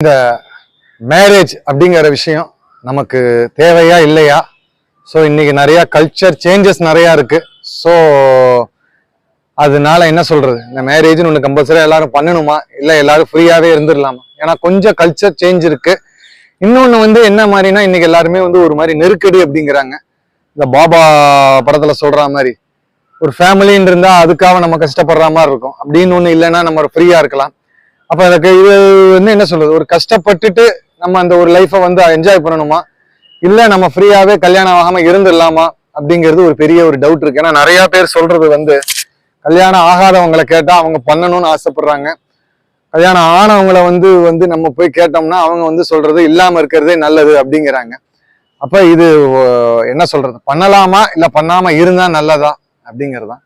இந்த மேரேஜ் அப்படிங்கிற விஷயம் நமக்கு தேவையா இல்லையா? ஸோ இன்னைக்கு நிறைய கல்ச்சர் சேஞ்சஸ் நிறையா இருக்கு. ஸோ அதனால என்ன சொல்றது, இந்த மேரேஜ்னு ஒன்று கம்பல்சரியா எல்லாரும் பண்ணணுமா, இல்லை எல்லாரும் ஃப்ரீயாவே இருந்துடலாமா? ஏன்னா கொஞ்சம் கல்ச்சர் சேஞ்ச் இருக்கு. இன்னொன்று என்ன மாதிரினா, இன்னைக்கு எல்லாருமே ஒரு மாதிரி நெருக்கடி அப்படிங்கிறாங்க. இந்த பாபா படத்துல சொல்ற மாதிரி ஒரு ஃபேமிலின்னு இருந்தா அதுக்காக நம்ம கஷ்டப்படுற மாதிரி இருக்கும். அப்படின்னு ஒன்று இல்லைன்னா நம்ம ஃப்ரீயா இருக்கலாம். அப்ப அதுக்கு இது என்ன சொல்றது, ஒரு கஷ்டப்பட்டுட்டு நம்ம அந்த ஒரு லைஃபை என்ஜாய் பண்ணணுமா, இல்ல நம்ம ஃப்ரீயாவே கல்யாணம் ஆகாம இருந்துடலாமா அப்படிங்கிறது ஒரு பெரிய ஒரு டவுட் இருக்கு. ஏன்னா நிறைய பேர் சொல்றது கல்யாணம் ஆகாதவங்களை கேட்டா அவங்க பண்ணணும்னு ஆசைப்படுறாங்க. கல்யாணம் ஆனவங்களை நம்ம போய் கேட்டோம்னா அவங்க சொல்றது இல்லாம இருக்கிறதே நல்லது அப்படிங்கிறாங்க. அப்ப இது என்ன சொல்றது, பண்ணலாமா இல்ல பண்ணாம இருந்தா நல்லதா அப்படிங்கிறதுதான்.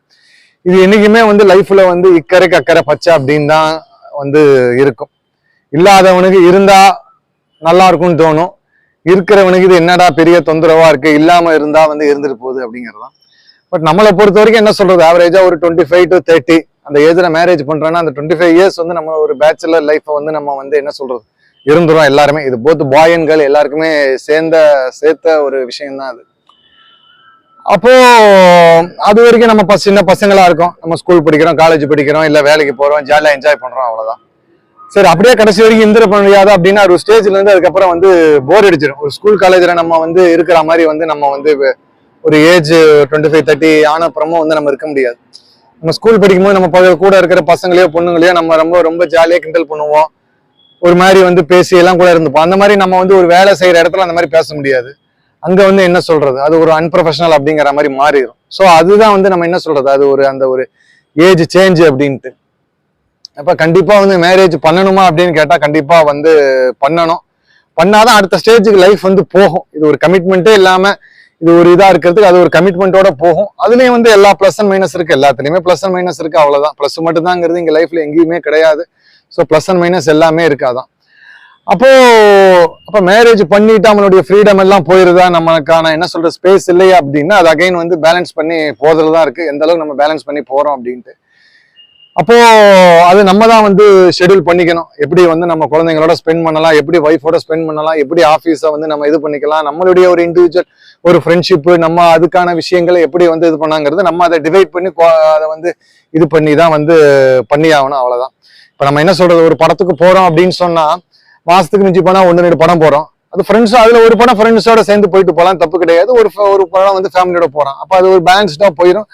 இது என்னைக்குமே லைஃப்ல இக்கரைக்கு அக்கறை பச்சை அப்படின்னு தான் இருக்கும். இல்லாதவனுக்கு இருந்தா நல்லா இருக்கும்னு தோணும், இருக்கிறவனுக்கு இது என்னடா பெரிய தொந்தரவா இருக்கு, இல்லாம இருந்தா இருந்துட்டு போகுது அப்படிங்கிறதுதான். பட் நம்மளை பொறுத்த வரைக்கும் என்ன சொல்றது, ஆவரேஜா ஒரு 25 to 30 அந்த ஏஜ்ல மேரேஜ் பண்றோம்னா அந்த 25 இயர்ஸ் நம்ம ஒரு பேச்சுலர் லைஃப்பை நம்ம என்ன சொல்றது இருந்துரும் எல்லாருமே. இது போத் பாய் அண்ட் கேர்ள் எல்லாருக்குமே சேர்த்த ஒரு விஷயம்தான் அது. அப்போ அது வரைக்கும் நம்ம சின்ன பசங்களா இருக்கோம், நம்ம ஸ்கூல் படிக்கிறோம், காலேஜ் படிக்கிறோம், இல்ல வேலைக்கு போறோம், ஜாலியா என்ஜாய் பண்றோம், அவ்வளவுதான். சரி, அப்படியே கடைசி வரைக்கும் இந்திர பண்ண முடியாது அப்படின்னா ஒரு ஸ்டேஜ்ல இருந்து அதுக்கப்புறம் போர் அடிச்சிடும். ஒரு ஸ்கூல் காலேஜ்ல நம்ம இருக்கிற மாதிரி நம்ம ஒரு ஏஜ் 25 30 ஆன அப்புறமும் நம்ம இருக்க முடியாது. நம்ம ஸ்கூல் படிக்கும்போது நம்ம கூட இருக்கிற பசங்களையோ பொண்ணுங்களையோ நம்ம ரொம்ப ஜாலியா கிண்டல் பண்ணுவோம், ஒரு மாதிரி பேசி எல்லாம் கூட இருந்துப்போம். அந்த மாதிரி நம்ம ஒரு வேலை செய்யற இடத்துல அந்த மாதிரி பேச முடியாது. அங்க என்ன சொல்றது, அது ஒரு அன்ப்ரொஃபஷனல் அப்படிங்கிற மாதிரி மாறிடும். ஸோ அதுதான் நம்ம என்ன சொல்றது, அது அந்த ஒரு ஏஜ் சேஞ்ச் அப்படின்ட்டு. அப்ப கண்டிப்பா மேரேஜ் பண்ணணுமா அப்படின்னு கேட்டா கண்டிப்பா பண்ணணும். பண்ணாதான் அடுத்த ஸ்டேஜுக்கு லைஃப் போகும். இது ஒரு கமிட்மெண்ட்டே இல்லாம இது ஒரு இதா இருக்கிறதுக்கு அது ஒரு கமிட்மெண்ட்டோட போகும். அதுலயும் எல்லா பிளஸ் அண்ட் மைனஸ் இருக்கு, எல்லாத்துலயுமே பிளஸ் அண்ட் மைனஸ் இருக்கு, அவ்வளவுதான். பிளஸ் மட்டும்தாங்கிறது இங்க லைஃப்ல எங்கேயுமே கிடையாது. ஸோ பிளஸ் அண்ட் மைனஸ் எல்லாமே இருக்காதான். அப்ப மேரேஜ் பண்ணிட்டு அவனுடைய ஃப்ரீடம் எல்லாம் போயிருதா, நமக்கான என்ன சொல்ற ஸ்பேஸ் இல்லையா அப்படின்னா அது அகைன் பேலன்ஸ் பண்ணி போறதுலதான் இருக்கு, எந்த அளவுக்கு நம்ம பேலன்ஸ் பண்ணி போறோம் அப்படின்ட்டு. அப்போ அது நம்ம தான் ஷெட்யூல் பண்ணிக்கணும், எப்படி நம்ம குழந்தைங்களோட ஸ்பெண்ட் பண்ணலாம், எப்படி ஒய்ஃபோட ஸ்பெண்ட் பண்ணலாம், எப்படி ஆஃபீஸை நம்ம இது பண்ணிக்கலாம், நம்மளுடைய ஒரு இண்டிவிஜுவல் ஒரு ஃப்ரெண்ட்ஷிப், நம்ம அதுக்கான விஷயங்களை எப்படி இது பண்ணாங்கிறது நம்ம அதை டிவைட் பண்ணி அதை இது பண்ணி தான் பண்ணி ஆகணும், அவ்வளவுதான். இப்ப நம்ம என்ன சொல்றது, ஒரு படத்துக்கு போறோம் அப்படின்னு சொன்னா மாசத்துக்கு மிஞ்சி போனா 1-2 படம் போறோம். அது ஃப்ரெண்ட்ஸ், அதுல ஒரு படம் ஃப்ரெண்ட்ஸோட சேர்ந்து போயிட்டு போகலாம், தப்பு கிடையாது. ஒரு படம் ஃபேமிலியோட போறோம், அப்ப அது ஒரு பேலன்ஸ்டா போயிடும்.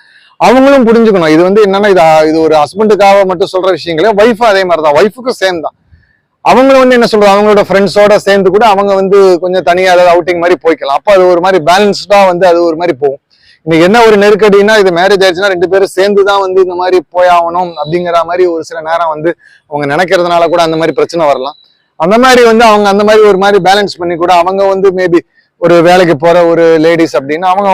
அவங்களும் புரிஞ்சுக்கணும் இது என்னன்னா இது ஒரு ஹஸ்பண்டுக்காக மட்டும் சொல்ற விஷயங்களே, ஒய்ஃபும் அதே மாதிரிதான், ஒய்ஃபுக்கும் சேம் தான். அவங்களும் என்ன சொல்றது, அவங்களோட ஃப்ரெண்ட்ஸோட சேர்ந்து கூட அவங்க கொஞ்சம் தனியா ஏதாவது அவுட்டிங் மாதிரி போய்க்கலாம். அப்ப அது ஒரு மாதிரி பேலன்ஸ்டா அது ஒரு மாதிரி போகும். இன்னைக்கு என்ன ஒரு நெருக்கடினா, இது மேரேஜ் ஆயிடுச்சுன்னா 2 பேரும் சேர்ந்துதான் இந்த மாதிரி போயாகணும் அப்படிங்கிற மாதிரி ஒரு சில நேரம் அவங்க நினைக்கிறதுனால கூட அந்த மாதிரி பிரச்சனை வரலாம். அந்த மாதிரி அவங்க அந்த மாதிரி ஒரு மாதிரி பேலன்ஸ் பண்ணி கூட அவங்க மேபி ஒரு வேலைக்கு போற ஒரு லேடிஸ் அப்படின்னா அவங்க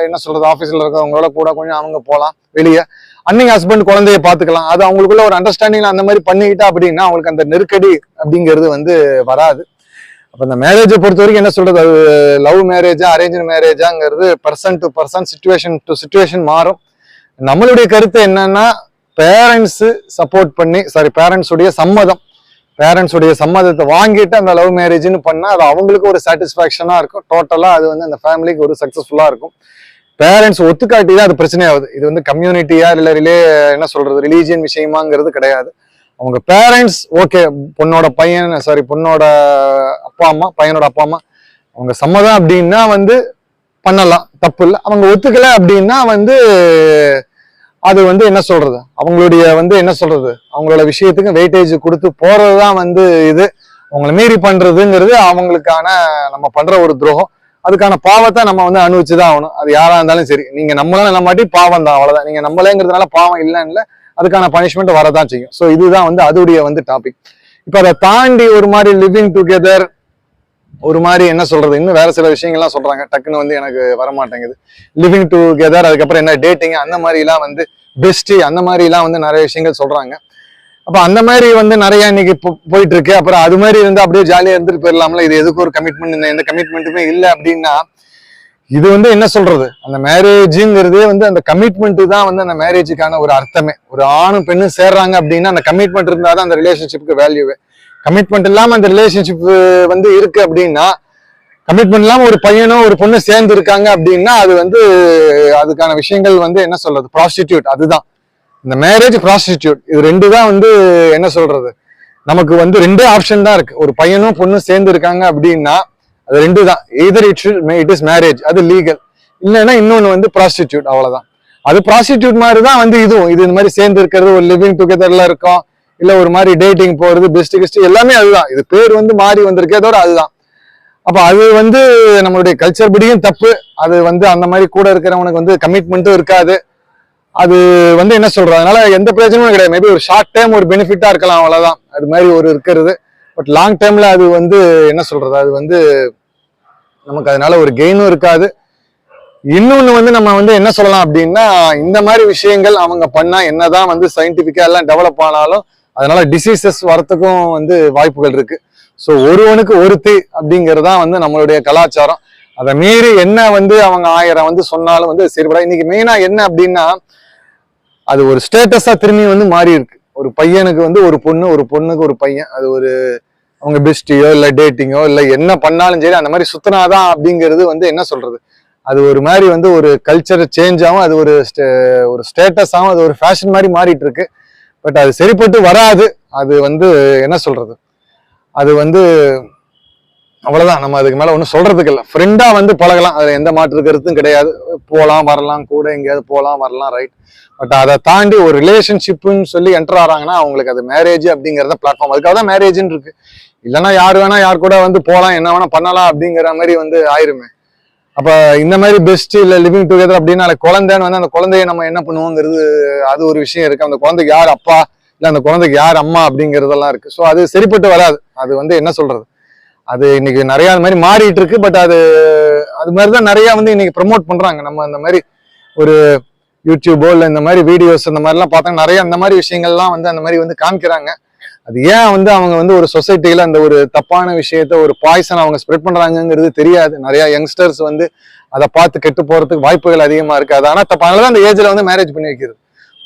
என்ன சொல்றது ஆஃபீஸ்ல இருக்கிறவங்களோட கூட கொஞ்சம் அவங்க போகலாம் வெளியே, அன்னைக்கு ஹஸ்பண்ட் குழந்தைய பாத்துக்கலாம். அது அவங்களுக்குள்ள ஒரு அண்டர்ஸ்டாண்டிங்ல அந்த மாதிரி பண்ணிக்கிட்டா அப்படின்னா அவங்களுக்கு அந்த நெருக்கடி அப்படிங்கிறது வராது. அப்ப இந்த மேரேஜை பொறுத்த வரைக்கும் என்ன சொல்றது, அது லவ் மேரேஜா அரேஞ்ச் மேரேஜாங்கிறது person to person, situation to situation மாறும். நம்மளுடைய கருத்து என்னன்னா, பேரண்ட்ஸ் சப்போர்ட் பண்ணி பேரண்ட்ஸுடைய சம்மதத்தை வாங்கிட்டு அந்த லவ் மேரேஜ்னு பண்ணா அது அவங்களுக்கு ஒரு சாட்டிஸ்பாக்சனா இருக்கும். டோட்டலா அது அந்த ஃபேமிலிக்கு ஒரு சக்சஸ்ஃபுல்லா இருக்கும். பேரண்ட்ஸ் ஒத்துக்காட்டி தான் அது பிரச்சனையாகுது. இது கம்யூனிட்டியா இல்ல என்ன சொல்றது ரிலீஜியன் விஷயமாங்கிறது கிடையாது. அவங்க பேரண்ட்ஸ் ஓகே, பொண்ணோட அப்பா அம்மா, பையனோட அப்பா அம்மா அவங்க சம்மதம் அப்படின்னா பண்ணலாம், தப்பு இல்லை. அவங்க ஒத்துக்கல அப்படின்னா அது என்ன சொல்றது, அவங்களுடைய என்ன சொல்றது அவங்களோட விஷயத்துக்கு வெயிட்டேஜ் கொடுத்து போறதுதான் இது. அவங்களை மீறி பண்றதுங்கிறது அவங்களுக்கான நம்ம பண்ற ஒரு துரோகம். அதுக்கான பாவத்தை நம்ம அனுபவிச்சுதான் ஆகணும். அது யாரா இருந்தாலும் சரி, நீங்க நம்மளால நம்மாட்டி பாவம் தான், அவ்வளவுதான். நீங்க நம்மளேங்கிறதுனால பாவம் இல்லைன்னு அதுக்கான பனிஷ்மெண்ட் வரதான் செய்யும். ஸோ இதுதான் அதுடைய டாபிக். இப்ப அதை தாண்டி ஒரு மாதிரி லிவிங் டுகெதர், ஒரு மாதிரி என்ன சொல்றது இன்னும் வேற சில விஷயங்கள்லாம் சொல்றாங்க, டக்குன்னு எனக்கு வரமாட்டேங்குது. லிவிங் டுகெதர், அதுக்கப்புறம் என்ன டேட்டிங், அந்த மாதிரி எல்லாம் பெஸ்டி, அந்த மாதிரி எல்லாம் நிறைய விஷயங்கள் சொல்றாங்க. அப்ப அந்த மாதிரி நிறைய இன்னைக்கு போயிட்டு இருக்கு. அப்புறம் அது மாதிரி அப்படியே ஜாலியா இருந்துட்டு போயிடலாம்ல, இது எதுக்கு ஒரு கமிட்மெண்ட், எந்த கமிட்மெண்ட்டுமே இல்லை அப்படின்னா இது என்ன சொல்றது, அந்த மேரேஜுங்கிறதே அந்த கமிட்மெண்ட் தான் அந்த மேரேஜுக்கான ஒரு அர்த்தமே. ஒரு ஆணும் பெண்ணும் சேர்றாங்க அப்படின்னா அந்த கமிட்மெண்ட் இருந்தாதான் அந்த ரிலேஷன்ஷிப்புக்கு வேல்யூவே. கமிட்மெண்ட் இல்லாம அந்த ரிலேஷன்ஷிப் வந்து இருக்கு அப்படின்னா, கமிட்மெண்ட் இல்லாம ஒரு பையனோ ஒரு பொண்ணு சேர்ந்து இருக்காங்க அப்படின்னா அது வந்து அதுக்கான விஷயங்கள் வந்து என்ன சொல்றது, ப்ராஸ்டிடியூட். அதுதான் இந்த மேரேஜ், ப்ராஸ்டிடியூட், இது ரெண்டு தான் வந்து என்ன சொல்றது, நமக்கு வந்து ரெண்டே ஆப்ஷன் தான் இருக்கு. ஒரு பையனும் பொண்ணும் சேர்ந்து இருக்காங்க அப்படின்னா அது ரெண்டு தான். எய்தர் இட் இஸ் மேரேஜ், அது லீகல், இல்லைன்னா இன்னொன்னு வந்து ப்ராஸ்டிடியூட், அவ்வளவுதான். அது ப்ராஸ்டிடியூட் மாதிரி தான் வந்து இதுவும். இது இந்த மாதிரி சேர்ந்து இருக்கிறது, ஒரு லிவிங் டுகெதர்ல இருக்கும், இல்ல ஒரு மாதிரி டேட்டிங் போறது, பெஸ்ட் கிஸ்ட் எல்லாமே அதுதான். இது பேர் வந்து மாறி வந்திருக்கே தவிர அதுதான். அப்ப அது வந்து நம்மளுடைய கல்ச்சர் படியும் தப்பு. அது வந்து அந்த மாதிரி கூட இருக்கிறவனுக்கு வந்து கமிட்மெண்ட்டும் இருக்காது. அது வந்து என்ன சொல்றது, அதனால எந்த பிரயோஜனமும் கிடையாது. மேபி ஒரு ஷார்ட் டைம் ஒரு பெனிஃபிட்டா இருக்கலாம், அவ்வளவுதான். அது மாதிரி ஒரு இருக்கிறது. பட் லாங் டைம்ல அது வந்து என்ன சொல்றது, அது வந்து நமக்கு அதனால ஒரு கெயினும் இருக்காது. இன்னொன்னு வந்து நம்ம வந்து என்ன சொல்லலாம் அப்படின்னா, இந்த மாதிரி விஷயங்கள் அவங்க பண்ணா என்னதான் வந்து சயின்டிபிக்கா எல்லாம் டெவலப் ஆனாலும் அதனால டிசீசஸ் வரத்துக்கும் வந்து வாய்ப்புகள் இருக்கு. ஸோ ஒருவனுக்கு ஒருத்தி அப்படிங்கறதுதான் வந்து நம்மளுடைய கலாச்சாரம். அதை மீறி என்ன வந்து அவங்க 1000 வந்து சொன்னாலும் வந்து சரிபடா. இன்னைக்கு மெயினா என்ன அப்படின்னா, அது ஒரு ஸ்டேட்டஸா திரும்பி வந்து மாறி இருக்கு. ஒரு பையனுக்கு வந்து ஒரு பொண்ணு, ஒரு பொண்ணுக்கு ஒரு பையன், அது ஒரு அவங்க பெஸ்டியோ இல்ல டேட்டிங்கோ இல்ல என்ன பண்ணாலும் சரி அந்த மாதிரி சுத்தினாதான் அப்படிங்கிறது வந்து என்ன சொல்றது, அது ஒரு மாதிரி வந்து ஒரு கல்ச்சர் சேஞ்ச் ஆகும், அது ஒரு ஸ்டேட்டஸ் ஆகும், அது ஒரு ஃபேஷன் மாதிரி மாறிட்டு இருக்கு. பட் அது சரிப்பட்டு வராது. அது வந்து என்ன சொல்றது, அது வந்து அவ்வளவுதான். நம்ம அதுக்கு மேல ஒன்றும் சொல்றதுக்கு இல்லை. ஃப்ரெண்டா வந்து பழகலாம், அதுல எந்த மாற்று கருத்தும் கிடையாது. போகலாம் வரலாம், கூட எங்கேயாவது போகலாம் வரலாம், ரைட். பட் அதை தாண்டி ஒரு ரிலேஷன்ஷிப்னு சொல்லி என்டர் ஆறாங்கன்னா அவங்களுக்கு அது மேரேஜ் அப்படிங்கிறத பிளாட்ஃபார்ம். அதுக்காக தான் மேரேஜ்னு இருக்கு. இல்லைன்னா யார் வேணா யார் கூட வந்து போகலாம், என்ன வேணா பண்ணலாம் அப்படிங்கிற மாதிரி வந்து ஆயிருமே. அப்ப இந்த மாதிரி பெஸ்ட் இல்ல லிவிங் டுகெதர் அப்படின்னா குழந்தைன்னு வந்து அந்த குழந்தைய நம்ம என்ன பண்ணுவோங்கிறது அது ஒரு விஷயம் இருக்கு. அந்த குழந்தைக்கு யார் அப்பா இல்ல அந்த குழந்தைக்கு யார் அம்மா அப்படிங்கறதெல்லாம் இருக்கு. ஸோ அது சரிப்பட்டு வராது. அது வந்து என்ன சொல்றது, அது இன்னைக்கு நிறைய அது மாதிரி மாறிட்டு இருக்கு. பட் அது மாதிரிதான் நிறைய வந்து இன்னைக்கு ப்ரமோட் பண்றாங்க. நம்ம இந்த மாதிரி ஒரு யூடியூபோ இல்ல இந்த மாதிரி வீடியோஸ் இந்த மாதிரி எல்லாம் பார்த்தா நிறைய அந்த மாதிரி விஷயங்கள்லாம் வந்து அந்த மாதிரி வந்து காமிக்கிறாங்க. அது ஏன் வந்து அவங்க வந்து ஒரு சொசைட்டில அந்த ஒரு தப்பான விஷயத்த ஒரு பாய்சன் அவங்க ஸ்ப்ரெட் பண்றாங்கிறது தெரியாது. நிறைய யங்ஸ்டர்ஸ் வந்து அதை பார்த்து கெட்டு போறதுக்கு வாய்ப்புகள் அதிகமா இருக்கு. அது ஆனா தப்பானதான் அந்த ஏஜ்ல வந்து மேரேஜ் பண்ணி வைக்கிறது.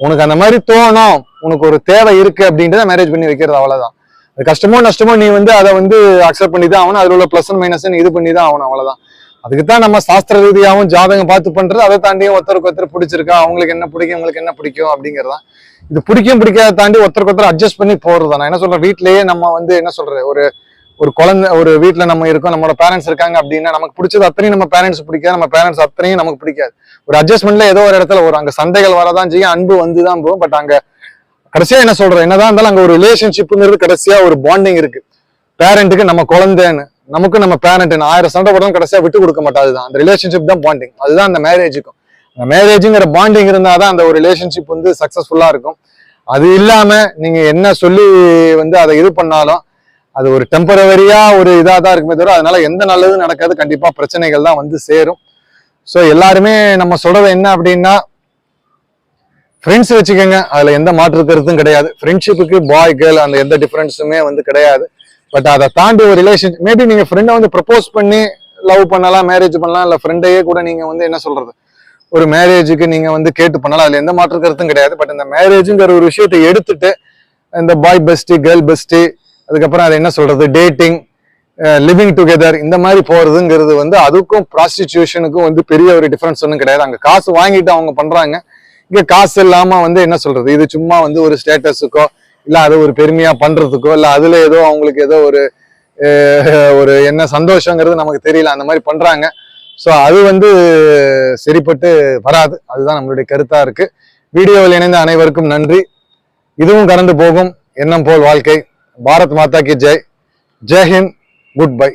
உனக்கு அந்த மாதிரி தோணும், உனக்கு ஒரு தேவை இருக்கு அப்படின்றத மேரேஜ் பண்ணி வைக்கிறது, அவ்வளவுதான். அது கஷ்டமோ நஷ்டமோ நீ வந்து அதை வந்து அக்செப்ட் பண்ணி தான் ஆகணும். அதுல உள்ள பிளஸ் அண்ட் மைனஸ் இது பண்ணி தான் ஆகணும், அவ்வளவுதான். அதுக்குத்தான் நம்ம சாஸ்திர ரீதியாகவும் ஜாதகம் பார்த்து பண்றது. அதை தாண்டியும் ஒருத்தருக்கு ஒருத்தர் பிடிச்சிருக்கா, அவங்களுக்கு என்ன பிடிக்கும் உங்களுக்கு என்ன பிடிக்கும் அப்படிங்கிறதான். இது பிடிக்கும் பிடிக்காத தாண்டி ஒருத்தருக்கு ஒருத்தர் அட்ஜஸ்ட் பண்ணி போறதுதான். நான் என்ன சொல்றேன், வீட்லயே நம்ம வந்து என்ன சொல்றது, ஒரு குழந்தை ஒரு வீட்டுல நம்ம இருக்கோம், நம்மளோட பேரண்ட்ஸ் இருக்காங்க அப்படின்னா நமக்கு பிடிச்சது அத்தனையும் நம்ம பேரண்ட்ஸ் பிடிக்காது, நம்ம பேரண்ட்ஸ் அத்தனையும் நமக்கு பிடிக்காது. ஒரு அட்ஜஸ்ட்மெண்ட்ல ஏதோ ஒரு இடத்துல அங்க சண்டைகள் வரதான் செய்யும், அன்பு வந்துதான் போகும். பட் அங்க கடைசியா என்ன சொல்றேன், என்னதான் இருந்தாலும் அங்க ஒரு ரிலேஷன்ஷிப்ங்கிறது கடைசியா ஒரு பாண்டிங் இருக்கு. பேரண்ட்டுக்கு நம்ம குழந்தைன்னு, நமக்கு நம்ம பேரண்ட் 1000 சண்டை போட்டாலும் கடைசியா விட்டு கொடுக்க மாட்டாது. அதுதான் அந்த ரிலேஷன்ஷிப் தான் பாண்டிங். அதுதான் அந்த மேரேஜுக்கும். அந்த மேரேஜுங்கிற பாண்டிங் இருந்தாதான் அந்த ஒரு ரிலேஷன்ஷிப் வந்து சக்சஸ்ஃபுல்லா இருக்கும். அது இல்லாம நீங்க என்ன சொல்லி வந்து அதை இது பண்ணாலும் அது ஒரு டெம்பரவரியா ஒரு இதா தான் இருக்குமே தவிர அதனால எந்த நல்லதும் நடக்காது. கண்டிப்பா பிரச்சனைகள் தான் வந்து சேரும். ஸோ எல்லாருமே நம்ம சொல்றது என்ன அப்படின்னா, ஃப்ரெண்ட்ஸ் வச்சுக்கோங்க, அதுல எந்த மாற்று கருத்தும் கிடையாது. ஃப்ரெண்ட்ஷிப்புக்கு பாய் கேர்ள் அந்த எந்த டிஃபரன்ஸுமே வந்து கிடையாது. பட் அதை தாண்டி ஒரு ரிலேஷன், மேபி நீங்க ஃப்ரெண்டை வந்து ப்ரப்போஸ் பண்ணி லவ் பண்ணலாம், மேரேஜ் பண்ணலாம், இல்ல ஃப்ரெண்டையே கூட நீங்க வந்து என்ன சொல்றது ஒரு மேரேஜுக்கு நீங்க வந்து கேட்டு பண்ணலாம், அதுல எந்த மாற்று கருத்தும் கிடையாது. பட் இந்த மேரேஜுங்கிற ஒரு விஷயத்தை எடுத்துட்டு இந்த பாய் பெஸ்டி கேர்ள் பெஸ்டி, அதுக்கப்புறம் அதை என்ன சொல்றது டேட்டிங், லிவிங் டுகெதர் இந்த மாதிரி போறதுங்கிறது வந்து அதுக்கும் ப்ராஸ்டிடியூஷனுக்கும் வந்து பெரிய ஒரு டிஃபரன்ஸ் ஒன்றும் கிடையாது. அங்க காசு வாங்கிட்டு அவங்க பண்றாங்க, இங்க காசு இல்லாம வந்து என்ன சொல்றது, இது சும்மா வந்து ஒரு ஸ்டேட்டஸுக்கோ இல்ல அது ஒரு பெருமையா பண்றதுக்கோ இல்ல அதுல ஏதோ அவங்களுக்கு ஏதோ ஒரு என்ன சந்தோஷங்கிறது நமக்கு தெரியல, அந்த மாதிரி பண்றாங்க. ஸோ அது வந்து சரிப்பட்டு வராது. அதுதான் நம்மளுடைய கருத்தா இருக்கு. வீடியோவில் இணைந்த அனைவருக்கும் நன்றி. இதுவும் கடந்து போகும், எண்ணம் போல் வாழ்க்கை. பாரத் மாதா கி ஜெய். ஜெய் ஹிந்த். Good bye.